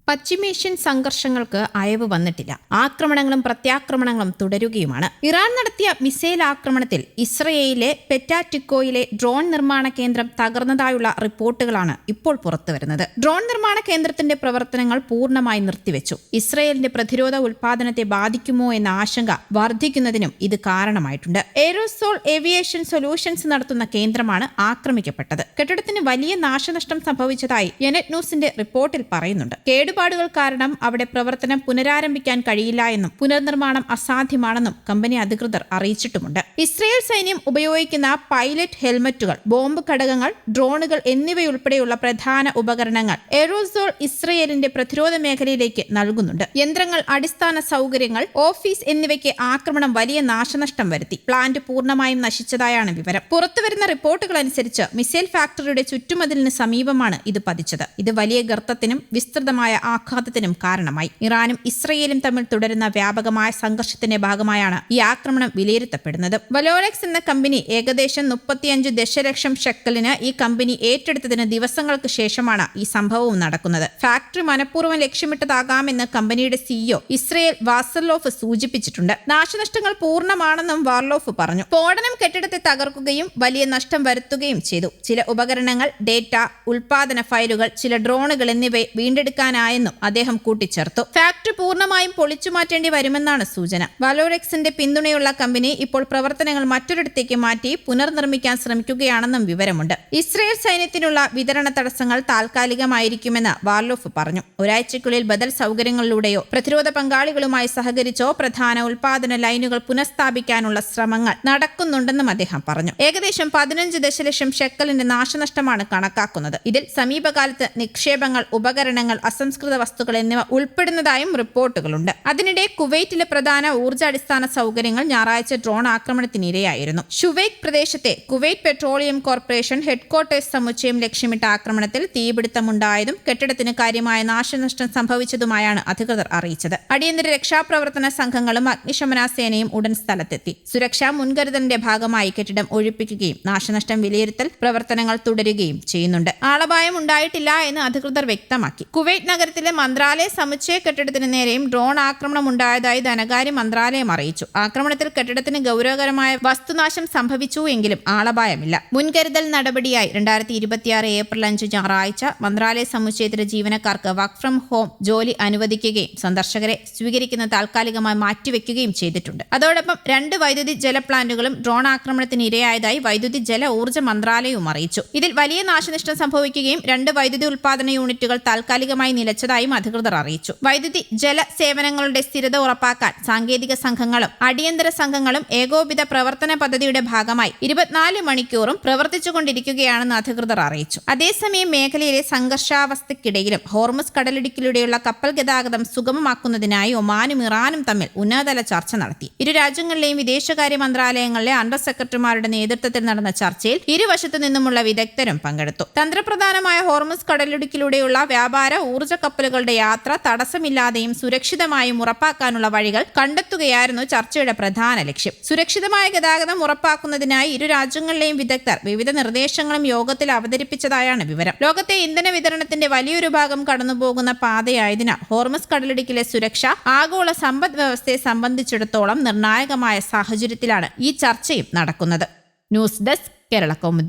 പശ്ചിമേഷ്യൻ സംഘർഷങ്ങൾക്ക് അയവ് വന്നിട്ടില്ല. ആക്രമണങ്ങളും പ്രത്യാക്രമണങ്ങളും തുടരുകയുമാണ്. ഇറാൻ നടത്തിയ മിസൈൽ ആക്രമണത്തിൽ ഇസ്രയേലിലെ പെറ്റാറ്റിക്കോയിലെ ഡ്രോൺ നിർമ്മാണ കേന്ദ്രം തകർന്നതായുള്ള റിപ്പോർട്ടുകളാണ് ഇപ്പോൾ പുറത്തുവരുന്നത്. ഡ്രോൺ നിർമ്മാണ കേന്ദ്രത്തിന്റെ പ്രവർത്തനങ്ങൾ പൂർണ്ണമായി നിർത്തിവെച്ചു. ഇസ്രയേലിന്റെ പ്രതിരോധ ഉൽപാദനത്തെ ബാധിക്കുമോ എന്ന ആശങ്ക വർദ്ധിക്കുന്നതിനും ഇത് കാരണമായിട്ടുണ്ട്. എയ്റോസോൾ ഏവിയേഷൻ സൊല്യൂഷൻസ് നടത്തുന്ന കേന്ദ്രമാണ് ആക്രമിക്കപ്പെട്ടത്. കെട്ടിടത്തിന് വലിയ നാശനഷ്ടം സംഭവിച്ചതായി യനെറ്റ് ന്യൂസിന്റെ റിപ്പോർട്ടിൽ പറയുന്നുണ്ട്. കേടുപാടുകൾ കാരണം അവിടെ പ്രവർത്തനം പുനരാരംഭിക്കാൻ കഴിയില്ല എന്നും പുനർനിർമ്മാണം അസാധ്യമാണെന്നും കമ്പനി അധികൃതർ അറിയിച്ചിട്ടുമുണ്ട്. ഇസ്രയേൽ സൈന്യം ഉപയോഗിക്കുന്ന പൈലറ്റ് ഹെൽമറ്റുകൾ, ബോംബ് ഘടകങ്ങൾ, ഡ്രോണുകൾ എന്നിവയുൾപ്പെടെയുള്ള പ്രധാന ഉപകരണങ്ങൾ എയ്റോസോൾ ഇസ്രയേലിന്റെ പ്രതിരോധ മേഖലയിലേക്ക് നൽകുന്നുണ്ട്. യന്ത്രങ്ങൾ, അടിസ്ഥാന സൗകര്യങ്ങൾ, ഓഫീസ് എന്നിവയ്ക്ക് ആക്രമണം വലിയ നാശനഷ്ടം വരുത്തി. പ്ലാന്റ് പൂർണ്ണമായും നശിച്ചതായാണ് വിവരം. പുറത്തുവരുന്ന റിപ്പോർട്ടുകൾ അനുസരിച്ച് മിസൈൽ ഫാക്ടറിയുടെ ചുറ്റുമതിലിന് സമീപമാണ് ഇത് പതിച്ചത്. ഇത് വലിയ ഗർത്തത്തിനും വിസ്തൃതമായ ആഘാതത്തിനും കാരണമായി. ഇറാനും ഇസ്രയേലും തമ്മിൽ തുടരുന്ന വ്യാപകമായ സംഘർഷത്തിന്റെ ഭാഗമായാണ് ഈ ആക്രമണം വിലയിരുത്തപ്പെടുന്നത്. വലോറെക്സ് എന്ന കമ്പനി ഏകദേശം 35 ദശലക്ഷം ഷെക്കലിന് ഈ കമ്പനി ഏറ്റെടുത്തതിന് ദിവസങ്ങൾക്ക് ശേഷമാണ് ഈ സംഭവവും നടക്കുന്നത്. ഫാക്ടറി മനഃപൂർവ്വം ലക്ഷ്യമിട്ടതാകാമെന്ന് കമ്പനിയുടെ സിഇഒ ഇസ്രയേൽ വാസർലോഫ് സൂചിപ്പിച്ചിട്ടുണ്ട്. നാശനഷ്ടങ്ങൾ പൂർണ്ണമാണെന്നും വാർലോഫ് പറഞ്ഞു. സ്ഫോടനം കെട്ടിടത്തെ തകർക്കുകയും വലിയ നഷ്ടം വരുത്തുകയും ചെയ്തു. ചില ഉപകരണങ്ങൾ, ഡേറ്റ, ഉൽപാദന ഫയലുകൾ, ചില ഡ്രോണുകൾ എന്നിവയെ വീണ്ടെടുക്കാനായെന്നും അദ്ദേഹം കൂട്ടിച്ചേർത്തു. ഫാക്ടറി പൂർണ്ണമായും പൊളിച്ചുമാറ്റേണ്ടി വരുമെന്നാണ് സൂചന. വലോറെക്സിന്റെ പിന്തുണയുള്ള കമ്പനി ഇപ്പോൾ പ്രവർത്തനങ്ങൾ മറ്റൊരിടത്തേക്ക് മാറ്റി പുനർനിർമ്മിക്കാൻ ശ്രമിക്കുകയാണെന്നും വിവരമുണ്ട്. ഇസ്രയേൽ സൈന്യത്തിനുള്ള വിതരണ തടസ്സങ്ങൾ താൽക്കാലികമായിരിക്കുമെന്ന് വാർലോഫ് പറഞ്ഞു. ഒരാഴ്ചയ്ക്കുള്ളിൽ ബദൽ സൗകര്യങ്ങളിലൂടെയോ പ്രതിരോധ പങ്കാളികളുമായി സഹകരിച്ചോ പ്രധാന ഉൽപാദന ലൈനുകൾ പുനഃസ്ഥാപിക്കാനുള്ള ശ്രമങ്ങൾ നടക്കുന്നുണ്ടെന്നും അദ്ദേഹം പറഞ്ഞു. ഏകദേശം 15 ദശലക്ഷം ഷെക്കലിന്റെ നാശനഷ്ടമാണ് കണക്കാക്കുന്നത്. ഇതിൽ സമീപകാലത്ത് നിക്ഷേപങ്ങൾ, ഉപകരണങ്ങൾ, അസംസ്കൃത വസ്തുക്കൾ എന്നിവ ഉൾപ്പെടുന്നതായും റിപ്പോർട്ടുകളുണ്ട്. അതിനിടെ കുവൈറ്റിലെ പ്രധാന ഊർജ്ജാടിസ്ഥാന സൗകര്യങ്ങൾ ഞായറാഴ്ച ഡ്രോൺ ആക്രമണത്തിനിരയായിരുന്നു. ഷുവൈക്ക് പ്രദേശത്തെ കുവൈറ്റ് പെട്രോളിയം കോർപ്പറേഷൻ ഹെഡ്ക്വാർട്ടേഴ്സ് സമുച്ചയം ലക്ഷ്യമിട്ട ആക്രമണത്തിൽ തീപിടുത്തമുണ്ടായതും കെട്ടിടത്തിന് കാര്യമായ നാശനഷ്ടം സംഭവിച്ചതുമായാണ് അധികൃതർ അറിയിച്ചത്. അടിയന്തര രക്ഷാപ്രവർത്തന സംഘങ്ങളും അഗ്നിശമന സേനയും ഉടൻ സ്ഥലത്തെത്തി. സുരക്ഷാ മുൻകരുതലിന്റെ ഭാഗമായി കെട്ടിടം ഒഴിപ്പിക്കുകയും നാശനഷ്ടം വിലയിരുത്തൽ പ്രവർത്തനങ്ങൾ തുടരുകയും ചെയ്യുന്നുണ്ട്. ആളപായം ഉണ്ടായിട്ടില്ല എന്ന് അധികൃതർ വ്യക്തമാക്കി. കുവൈറ്റ് നഗരത്തിലെ മന്ത്രാലയ സമുച്ചയ കെട്ടിടത്തിന് നേരെയും ഡ്രോൺ ആക്രമണം ഉണ്ടായതായി ധനകാര്യ മന്ത്രാലയം അറിയിച്ചു. ആക്രമണത്തിൽ കെട്ടിടത്തിന് ഗൗരവകരമായ വസ്തുനാശം സംഭവിച്ചു എങ്കിലും ആളപായമില്ല. മുൻകരുതൽ നടപടിയായി 2026 ഏപ്രിൽ 5 ഞായറാഴ്ച മന്ത്രാലയ സമുച്ചയത്തിലെ ജീവനക്കാർക്ക് വർക്ക് ഫ്രം ഹോം ജോലി അനുവദിക്കുകയും സന്ദർശകരെ സ്വീകരിക്കുന്നത് താൽക്കാലികമായി മാറ്റിവെക്കുകയും ചെയ്തിട്ടുണ്ട്. അതോടൊപ്പം 2 വൈദ്യുതി ജല പ്ലാന്റുകളും ഡ്രോൺ ആക്രമണത്തിന് ഇരയായതായി വൈദ്യുതി ജല ഊർജ്ജ മന്ത്രാലയവും അറിയിച്ചു. ഇതിൽ വലിയ നാശനഷ്ടം സംഭവിക്കുകയും 2 വൈദ്യുതി ഉൽപാദന യൂണിറ്റുകൾ താൽക്കാലികമായി നിലച്ചതായും അധികൃതർ അറിയിച്ചു. വൈദ്യുതി ജല സേവനങ്ങളുടെ സ്ഥിരത ഉറപ്പാക്കാൻ സാങ്കേതിക സംഘങ്ങളും അടിയന്തര സംഘങ്ങളും ഏകോപിത പ്രവർത്തന പദ്ധതിയുടെ ഭാഗമായി 24 മണിക്കൂറും പ്രവർത്തിച്ചുകൊണ്ടിരിക്കുകയാണെന്ന് അധികൃതർ അറിയിച്ചു. അതേസമയം മേഖലയിലെ സംഘർഷാവസ്ഥയ്ക്കിടയിലും ഹോർമുസ് കടലിടുക്കിലൂടെയുള്ള കപ്പൽ ഗതാഗതം സുഗമമാക്കുന്നതിനായി ഒമാനും ഇറാനും തമ്മിൽ ഉന്നതതല ചർച്ച നടത്തി. ഇരു രാജ്യങ്ങളിലെയും വിദേശകാര്യ മന്ത്രാലയങ്ങളിലെ അണ്ടർ സെക്രട്ടറിമാരുടെ നേതൃത്വത്തിൽ നടന്ന ചർച്ചയിൽ ഇരുവശത്തു നിന്നുമുള്ള വിദഗ്ധരും പങ്കെടുത്തു. തന്ത്രപ്രധാനമായ ഹോർമുസ് കടലിടുക്കിലൂടെയുള്ള വ്യാപാര ഊർജ്ജ കപ്പലുകളുടെ യാത്ര തടസ്സമില്ലാതെയും സുരക്ഷിതമായും ഉറപ്പാക്കാനുള്ള വഴികൾ കണ്ടെത്തുകയായിരുന്നു ചർച്ചയുടെ പ്രധാന ലക്ഷ്യം. സുരക്ഷിതമായ ഗതാഗതം ഉറപ്പാക്കുന്നതിനായി ഇരു രാജ്യങ്ങളിലെയും വിദഗ്ധർ വിവിധ നിർദ്ദേശങ്ങളും യോഗത്തിൽ അവതരിപ്പിച്ചതായാണ് വിവരം. ലോകത്തെ ഇന്ധന വിതരണത്തിന്റെ വലിയൊരു ഭാഗം കടന്നുപോകുന്ന പാതയായതിനാൽ ഹോർമുസ് കടലിടുക്കിലെ സുരക്ഷ ആഗോള സമ്പദ് വ്യവസ്ഥയെ സംബന്ധിച്ചിടത്തോളം നിർണായകമായ സാഹചര്യത്തിലാണ് ഈ ചർച്ചയും നടക്കുന്നത്. News desk, Kerala Kaumudi.